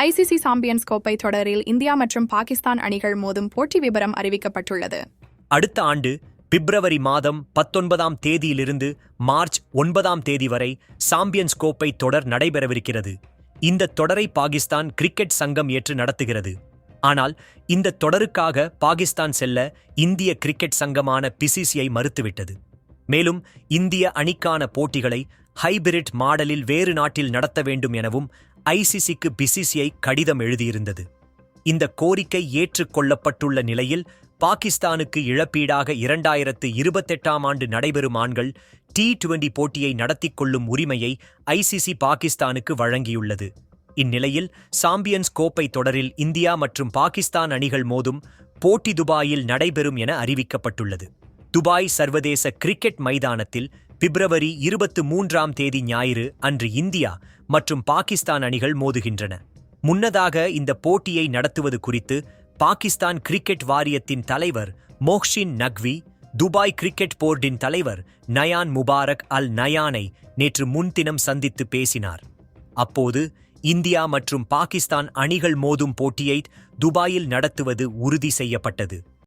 ICC champions கோப்பை தொடரில் India மற்றும் பாகிஸ்தான் அணிகள் மோதும் போட்டி விபரம் அறிவிக்கப்பட்டுள்ளது. அடுத்த ஆண்டு பிப்ரவரி மாதம் 19ஆம் தேதியிலிருந்து மார்ச் 9ஆம் தேதி வரை சாம்பியன்ஸ் கோப்பை தொடர் நடைபெறவிருக்கிறது. இந்த தொடரை பாகிஸ்தான் கிரிக்கெட் சங்கம் ஏற்று நடத்துகிறது. ஆனால் இந்த தொடருக்காக பாகிஸ்தான் செல்ல இந்திய கிரிக்கெட் சங்கமான பிசிசிஐ மறுத்துவிட்டது. மேலும் இந்திய அணிக்கான போட்டிகளை ஹைபிரிட் மாடலில் வேறு நாட்டில் நடத்த வேண்டும் எனவும் ஐசிசிக்கு பிசிசிஐ கடிதம் எழுதியிருந்தது. இந்த கோரிக்கை ஏற்றுக்கொள்ளப்பட்டுள்ள நிலையில் பாகிஸ்தானுக்கு இழப்பீடாக 2028ஆம் ஆண்டு நடைபெறும் ஆண்கள் T20 போட்டியை நடத்திக் கொள்ளும் உரிமையை ஐசிசி பாகிஸ்தானுக்கு வழங்கியுள்ளது. இந்நிலையில் சாம்பியன்ஸ் கோப்பை தொடரில் இந்தியா மற்றும் பாகிஸ்தான் அணிகள் மோதும் போட்டி துபாயில் நடைபெறும் என அறிவிக்கப்பட்டுள்ளது. துபாய் சர்வதேச கிரிக்கெட் மைதானத்தில் பிப்ரவரி 23ஆம் தேதி ஞாயிறு அன்று இந்தியா மற்றும் பாகிஸ்தான் அணிகள் மோதுகின்றன. முன்னதாக இந்த போட்டியை நடத்துவது குறித்து பாகிஸ்தான் கிரிக்கெட் வாரியத்தின் தலைவர் மொஹ்சின் நக்வி, துபாய் கிரிக்கெட் போர்டின் தலைவர் நயான் முபாரக் அல் நயானை நேற்று முன்தினம் சந்தித்து பேசினார். அப்போது இந்தியா மற்றும் பாகிஸ்தான் அணிகள் மோதும் போட்டியை துபாயில் நடத்துவது உறுதி செய்யப்பட்டது.